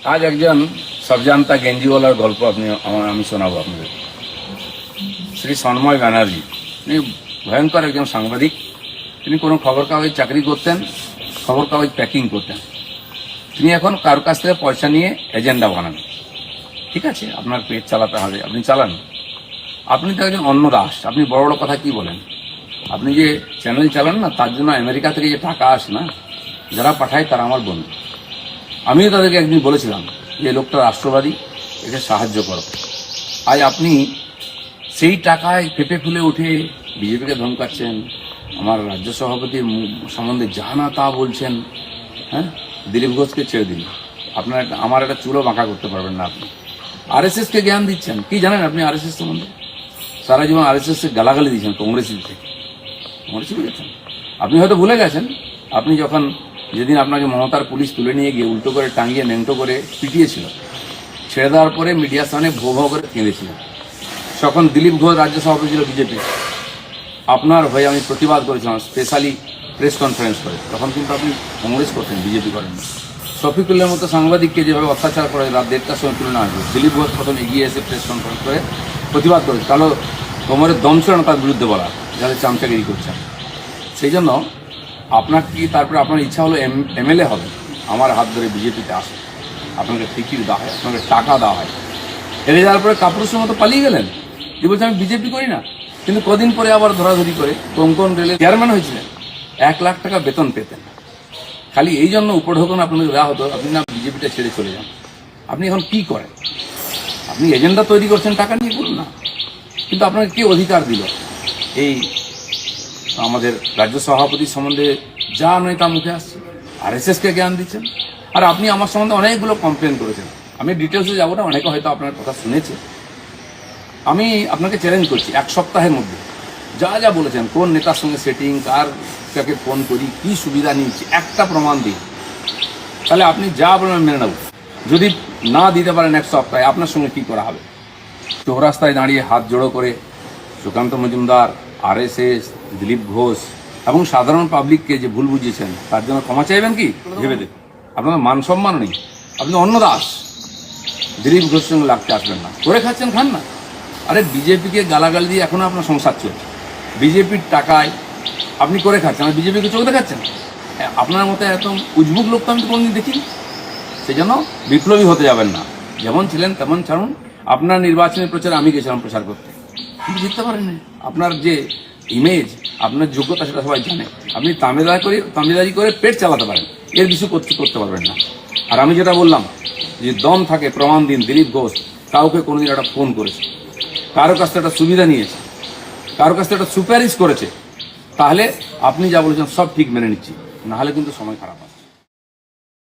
আজ একজন সবজান্তা গেঞ্জিওয়ালার গল্প আমি শোনাবো আপনাদের। শ্রী সন্ময় ব্যানার্জি, তিনি ভয়ঙ্কর একজন সাংবাদিক। তিনি কোনো খবর কাগজ চাকরি করতেন, খবর কাগজ প্যাকিং করতেন। তিনি এখন কারোর কাছ থেকে পয়সা নিয়ে এজেন্ডা বানান। ঠিক আছে, আপনার পেট চালাতে হবে, আপনি চালান। আপনি তো একজন অন্য দাস, আপনি বড় বড় কথা কি বলেন? আপনি যে চ্যানেল চালান না, তার জন্য আমেরিকা থেকে যে টাকা আসে না, যারা পাঠায় তারা আমার বন্ধু। আমিও তাদেরকে একদিন বলেছিলাম যে লোকটা রাষ্ট্রবাদী, একে সাহায্য করো। আজ আপনি সেই টাকায় পেঁপে ফুলে উঠে বিজেপিকে ধমকাচ্ছেন, আমার রাজ্য সভাপতির সম্বন্ধে যা না তা বলছেন। হ্যাঁ, দিলীপ ঘোষকে ছেড়ে দিন, আপনার আমার একটা চুলো বাঁকা করতে পারবেন না। আপনি আরএসএসকে জ্ঞান দিচ্ছেন, কি জানেন আপনি আরএসএস সম্বন্ধে? সারা জীবন আরএসএসকে গালাগালি দিয়েছেন, কংগ্রেসীকে বুঝেছেন। আপনি হয়তো ভুলে গেছেন, আপনি যখন যেদিন আপনাকে মমতার পুলিশ তুলে নিয়ে গিয়ে উল্টো করে টাঙিয়ে ন্যাংটো করে পিটিয়েছিল, ছেড়ে দেওয়ার পরে মিডিয়ার সামনে ভো ভো করে কেঁদেছিলেন। তখন দিলীপ ঘোষ রাজ্য সভাপতি ছিল বিজেপি, আপনার হয়ে আমি প্রতিবাদ করেছিলাম, স্পেশালি প্রেস কনফারেন্স করে। তখন কিন্তু আপনি কংগ্রেস করতেন, বিজেপি করেন। শফিকুল্লার মতো সাংবাদিককে যেভাবে অত্যাচার করে রাত 1টার সময় তুলে নেওয়া হয়েছে, দিলীপ ঘোষ প্রথম এগিয়ে এসে প্রেস কনফারেন্স করে প্রতিবাদ করেছে। কারণ কোমরের দম ছিল না তার বিরুদ্ধে বলা, যাদের চামচাগিরি করছেন। সেই জন্য আপনার কি তারপরে আপনার ইচ্ছা হলো এমএলএ হবে, আমার হাত ধরে বিজেপিতে আসে, আপনাকে টিকিট দেওয়া হয়, আপনাকে টাকা দেওয়া হয়। হেরে যাওয়ার পরে কাপুরুষের মতো পালিয়ে গেলেন, যে বলছে আমি বিজেপি করি না। কিন্তু কদিন পরে আবার ধরাধরি করে কোঙ্কন রেলে চেয়ারম্যান হয়েছিলেন, 1 লাখ টাকা বেতন পেতেন। খালি এই জন্য উপঢৌকন আপনাদের দেওয়া হতো, আপনি না বিজেপিটা ছেড়ে চলে যান। আপনি এখন কি করেন? আপনি এজেন্ডা তৈরি করছেন টাকা নিয়ে, বলুন না। কিন্তু আপনাকে কে অধিকার দিল এই আমাদের রাজ্য সভাপতি সম্বন্ধে যা নয় তা মুখে আসছে? আরএসএসকে জ্ঞান দিচ্ছেন। আর আপনি আমার সম্বন্ধে অনেকগুলো কমপ্লেন করেছেন, আমি ডিটেলসে যাবো না, অনেকে হয়তো আপনার কথা শুনেছে। আমি আপনাকে চ্যালেঞ্জ করছি, 1 সপ্তাহের মধ্যে যা যা বলেছেন, কোন নেতার সঙ্গে সেটিং, কাকে ফোন করি, কি সুবিধা নিচ্ছি, একটা প্রমাণ দিন। তাহলে আপনি যা বলেন মেনে নেব। যদি না দিতে পারেন 1 সপ্তাহে, আপনার সঙ্গে কি করা হবে? চৌরাস্তায় দাঁড়িয়ে হাত জোড়ো করে সুকান্ত মজুমদার, আরএসএস, দিলীপ ঘোষ এবং সাধারণ পাবলিককে যে ভুল বুঝিয়েছেন, তার জন্য ক্ষমা চাইবেন কি? ভেবে দেখুন, আপনার মান সম্মান নেই, আপনি অন্য দাস। দিলীপ ঘোষের সঙ্গে লাগতে আসবেন না, করে খাচ্ছেন, খান না। আরে বিজেপিকে গালাগালি দিয়ে এখনো আপনার সংসার চলছে, বিজেপির টাকায় আপনি করে খাচ্ছেন, আর বিজেপিকে চোখ দেখাচ্ছেন। আপনার মতো এত উজবুক লোক তো আমি কোনোদিন দেখিনি। সেই জন্য বিপ্লবী হতে যাবেন না, যেমন ছিলেন তেমন ছাড়ুন। আপনার নির্বাচনী প্রচারে আমি গেছিলাম প্রচার করতে, কিন্তু জিততে পারেন না। আপনার যে ইমেজ, আপনার যোগ্যতা, সেটা সবাই জানে। আপনি তামিলদারি করে পেট চালাতে পারেন, এর কিছু করতে পারবেন না। আর আমি যেটা বললাম, যে দম থাকে প্রমাণ দিন। দিলীপ ঘোষ কাউকে কোনোদিন একটা ফোন করেছে, কারো কাছ থেকে একটা সুবিধা নিয়েছে, কারো কাছ থেকে একটা সুপারিশ করেছে, তাহলে আপনি যা বলেছেন সব ঠিক মেনে নিচ্ছি, নাহলে কিন্তু সময় খারাপ হয়।